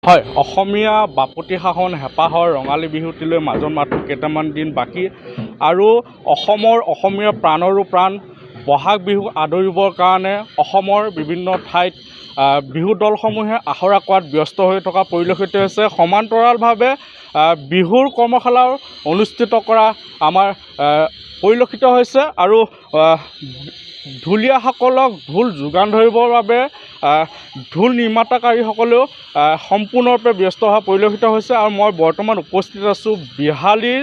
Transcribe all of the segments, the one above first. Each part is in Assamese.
হয়, অসমীয়া বাপতি সাহোন হেঁপাহৰ ৰঙালী বিহুটিলৈ মাজত মাত্ৰ কেইটামান দিন বাকী আৰু অসমীয়া প্ৰাণৰো প্ৰাণ বহাগ বিহু আদৰিবৰ কাৰণে অসমৰ বিভিন্ন ঠাইত বিহু দলসমূহে আখৰা কৰাত ব্যস্ত হৈ থকা পৰিলক্ষিত হৈছে। সমান্তৰালভাৱে বিহুৰ কৰ্মশালাও অনুষ্ঠিত কৰা আমাৰ পৰিলক্ষিত হৈছে আৰু ঢুলীয়াসকলক ঢোল যোগান ধৰিবৰ বাবে ঢোল নিৰ্মাতাকাৰীসকলেও সম্পূৰ্ণৰূপে ব্যস্ত হোৱা পৰিলক্ষিত হৈছে। আৰু মই বৰ্তমান উপস্থিত আছোঁ বিহালীৰ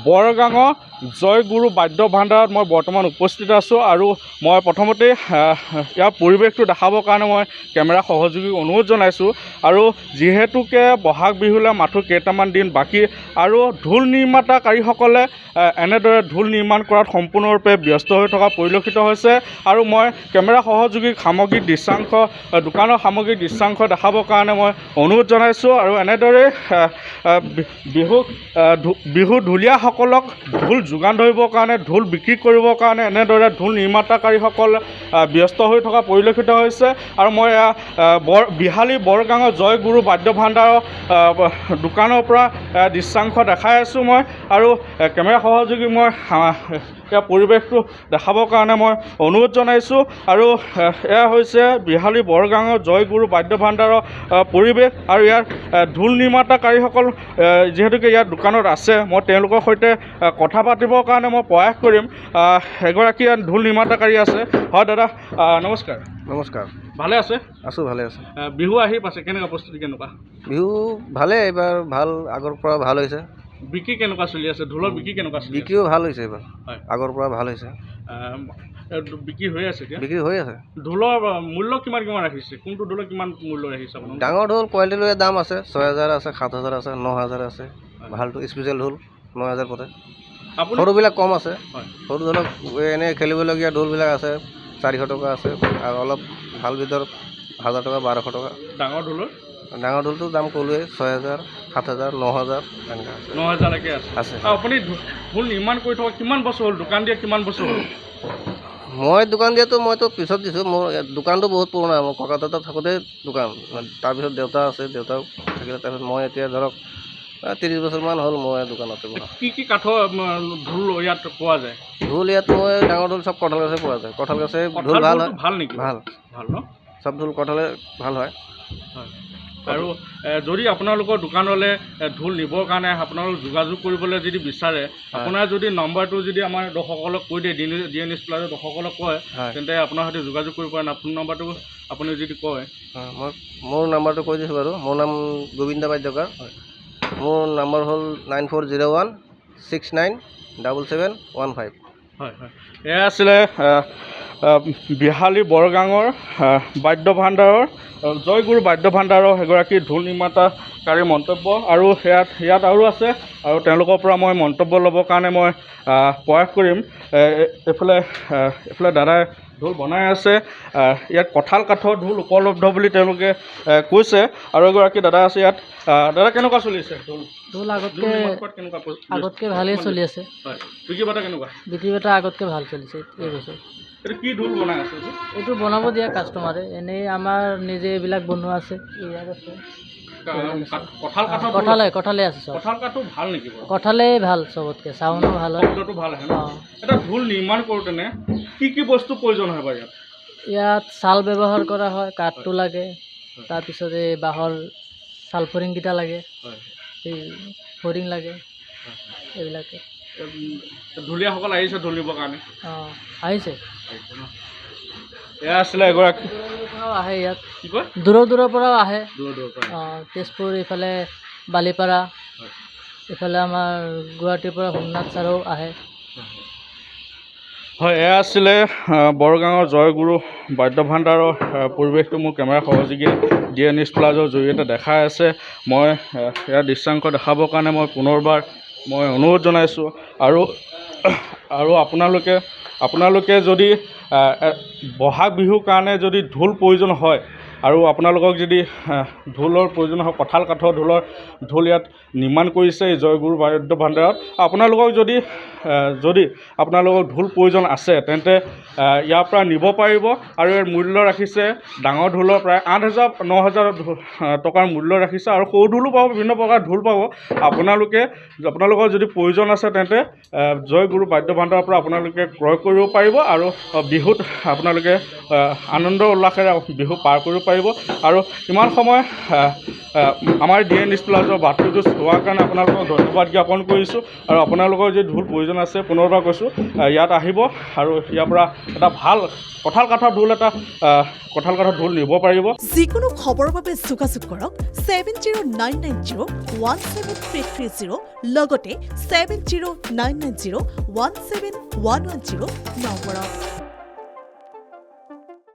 বৰগাঙৰ জয়গুৰু বাদ্য ভাণ্ডাৰত মই বৰ্তমান উপস্থিত আছোঁ আৰু মই প্ৰথমতে ইয়াৰ পৰিৱেশটো দেখাবৰ কাৰণে মই কেমেৰা সহযোগীক অনুৰোধ জনাইছোঁ। আৰু যিহেতুকে বহাগ বিহুলৈ মাথো কেইটামান দিন বাকী আৰু ঢোল নিৰ্মাতাকাৰীসকলে এনেদৰে ঢোল নিৰ্মাণ কৰাত সম্পূৰ্ণৰূপে ব্যস্ত হৈ থকা পৰিলক্ষিত হৈছে। আৰু মই কেমেৰা সহযোগীক সামগ্ৰিক দৃশ্যাংশ দোকানৰ সামগ্ৰিক দৃশ্যাংশ দেখাবৰ কাৰণে মই অনুৰোধ জনাইছোঁ। আৰু এনেদৰে বিহু ঢুলীয়াসকলক ঢোল যোগান ধৰিবৰ কাৰণে ঢোল বিক্ৰী কৰিবৰ কাৰণে এনেদৰে ঢোল নিৰ্মাতাকাৰীসকল ব্যস্ত হৈ থকা পৰিলক্ষিত হৈছে। আৰু মই বিহালী বৰগাঙৰ জয়গুৰু বাদ্য ভাণ্ডাৰৰ দোকানৰ পৰা দৃশ্যাংশ দেখাই আছোঁ মই আৰু কেমেৰা সহযোগী মই ইয়াৰ পৰিৱেশটো দেখাবৰ কাৰণে মই অনুৰোধ জনাইছোঁ। আৰু এয়া হৈছে বিহালী বৰগাঙৰ জয়গুৰু বাদ্য ভাণ্ডাৰৰ পৰিৱেশ আৰু ইয়াৰ ঢোল নিৰ্মাতাকাৰীসকল যিহেতুকে ইয়াৰ দোকানত আছে মই তেওঁলোকৰ সৈতে কথা পাতিবৰ কাৰণে মই প্ৰয়াস কৰিম। এগৰাকী ঢোল নিৰ্মাতাকাৰী আছে। হয় দাদা, নমস্কাৰ। নমস্কাৰ। ভালে আছে? আছোঁ, ভালে আছোঁ। বিহু আহি পাইছে, কেনেকুৱা প্ৰস্তুতি কেনেকুৱা? বিহু ভালে, এইবাৰ ভাল, আগৰ পৰা ভাল হৈছে। বিক্ৰী কেনেকুৱা চলি আছে? ঢোলৰ বিক্ৰী কেনেকুৱা চলি আছে? বিক্ৰীও ভাল হৈছে এইবাৰ, হয়, আগৰ পৰা ভাল হৈছে। বিক্ৰী হৈ আছে এতিয়া? বিক্ৰী হৈ আছে। ঢোলৰ মূল্য কিমান ৰাখিছে? কোনটো ঢোলৰ কিমান মূল্য ৰাখিছে আপোনাৰ? ডাঙৰ ঢোল কোৱালিটি লৈ দাম আছে, 6,000 আছে, 7,000 আছে, 9,000 আছে। ভালটো স্পেচিয়েল ঢোল 9,000 পৰে। সৰুবিলাক কম আছে। সৰু ধৰক এনেই খেলিবলগীয়া ঢোলবিলাক আছে 400 টকা আছে, আৰু অলপ ভাল ভিতৰত 1,000 টকা, 1,200 টকা। ডাঙৰ ঢোলটোৰ দাম ক'লোৱে 6,000, 7,000, 9,000 এনেকুৱা আছে। 9,000লৈকে আছে। আপুনি ঢোল নিৰ্মাণ কৰি থকা কিমান বছৰ হ'ল? দোকান দিয়া কিমান বছৰ হ'ল? মই দোকান দিয়াটো মইতো পিছত দিছোঁ। মোৰ দোকানটো বহুত পুৰণা, মোৰ ককা দেউতা থাকোঁতেই দোকান, তাৰপিছত দেউতা আছে, দেউতাও থাকিলে, তাৰপিছত মই এতিয়া ধৰক 30 বছৰমান হ'ল মই দোকানতে বহা। কি কাঠৰ ঢোল ইয়াত পোৱা যায়? ঢোল ইয়াত মই ডাঙৰ ঢোল চব কঁঠাল গছে পোৱা যায়। কঁঠাল গছে ঢোল ভাল হয়। ভাল নেকি? ভাল ন? চব ঢোল কঁঠালে ভাল হয়। আৰু যদি আপোনালোকৰ দোকানলৈ ঢোল নিবৰ কাৰণে আপোনালোক যোগাযোগ কৰিবলৈ যদি বিচাৰে, আপোনাৰ যদি নম্বৰটো যদি আমাৰ দৰ্শকসকলক কৈ দিয়ে, DNS প্লাজৰ দৰ্শকসকলক কয়, তেন্তে আপোনাৰ সৈতে যোগাযোগ কৰিব পাৰে। ফোন নম্বৰটো আপুনি যদি কয়। মই মোৰ নম্বৰটো কৈ দিছোঁ বাৰু। মোৰ নাম গোবিন্দ বাদ্যকাৰ। মোৰ নম্বৰ হ'ল 9401697715। হয়। এয়া আছিলে বিহালী বৰগাঙৰ বাদ্য ভাণ্ডাৰৰ জয়গুৰু বাদ্য ভাণ্ডাৰৰ এগৰাকী ঢোল নিৰ্মাতাকাৰীৰ মন্তব্য। আৰু ইয়াত আৰু আছে, আৰু তেওঁলোকৰ পৰা মই মন্তব্য ল'বৰ কাৰণে মই প্ৰয়াস কৰিম। এইফালে দাদাই ঢোল বনাই আছে। ইয়াত কঁঠাল কাঠৰ ঢোল উপলব্ধ বুলি তেওঁলোকে কৈছে। আৰু এগৰাকী দাদা আছে ইয়াত। দাদা, কেনেকুৱা চলি আছে ঢোল? আগতকৈ ভালেই চলি আছে। হয়, বিক্ৰী বাটা কেনেকুৱা? বিক্ৰী বাটা আগতকৈ ভাল চলিছে এই বছৰ। এইটো কি ঢোল বনাই আছে? এইটো বনাব দিয়া কাষ্টমাৰে, এনেই আমাৰ নিজে এইবিলাক বনোৱা আছে। ইয়াত আছে কঁঠালে আছে চব। কঁঠাল কাঠটো ভাল নেকি? কঁঠালেই ভাল চবতকৈ, চাউণ্ডো ভাল হয়। ভাল আহে ন? এটা ঢোল নিৰ্মাণ কৰোঁতেনে কি বস্তু প্ৰয়োজন হয় বাৰু ইয়াত ছাল ব্যৱহাৰ কৰা হয়, কাঠটো লাগে, তাৰপিছত এই বাঁহৰ ছাল ফৰিংকেইটা লাগে, এই ফৰিং লাগে, এইবিলাকে। ঢুলীয়াসকল আহিছে ঢোল নিবৰ কাৰণে? আহিছে। এয়া আছিলে এগৰাকী আহে ইয়াত। কি কয়? দূৰৰ পৰাও আহে। তেজপুৰ, এইফালে বালিপাৰা, এইফালে আমাৰ গুৱাহাটীৰ পৰা সোমনাথ ছাৰো আহে। হয়, এয়া আছিলে বৰগাঙৰ জয়গুৰু বাদ্য ভাণ্ডাৰৰ পৰিৱেশটো মোৰ কেমেৰা সহযোগীয়ে DNS প্লাজৰ জৰিয়তে দেখাই আছে। মই ইয়াৰ দৃশ্যাংশ দেখাবৰ কাৰণে মই পুনৰবাৰ অনুৰোধ জনাইছোঁ। আৰু আপোনালোকে যদি বহাগ বিহুৰ কাৰণে যদি ঢোল প্ৰয়োজন হয়, আৰু আপোনালোকক যদি ঢোলৰ প্ৰয়োজন হয়, কঁঠাল কাঠৰ ঢোল ইয়াত নিৰ্মাণ কৰিছে এই জয়গুৰু বাদ্য ভাণ্ডাৰত। আপোনালোকক যদি আপোনালোকক ঢোল প্ৰয়োজন আছে তেন্তে ইয়াৰ পৰা নিব পাৰিব। আৰু ইয়াৰ মূল্য ৰাখিছে ডাঙৰ ঢোলৰ প্ৰায় 8,000-9,000 টকাৰ মূল্য ৰাখিছে, আৰু সৰু ঢোলো পাব, বিভিন্ন প্ৰকাৰ ঢোল পাব। আপোনালোকৰ যদি প্ৰয়োজন আছে তেন্তে জয়গুৰু বাদ্য ভাণ্ডাৰৰ পৰা আপোনালোকে ক্ৰয় কৰিব পাৰিব, আৰু বিহুত আপোনালোকে আনন্দ উল্লাসেৰে বিহু পাৰ কৰিব পাৰিব। আৰু ইমান সময় আমাৰ DN নিউজ প্লাছৰ বাতৰিটো চোৱাৰ কাৰণে আপোনালোকক ধন্যবাদ জ্ঞাপন কৰিছোঁ। আৰু আপোনালোকৰ যদি ঢোল প্ৰয়োজন আছে, পুনৰবাৰ কৈছোঁ, ইয়াত আহিব আৰু ইয়াৰ পৰা এটা ভাল কঁঠাল কাঠৰ ঢোল নিব পাৰিব। যিকোনো খবৰৰ বাবে যোগাযোগ কৰক 7099017330 লগতে 7099017110 নম্বৰত।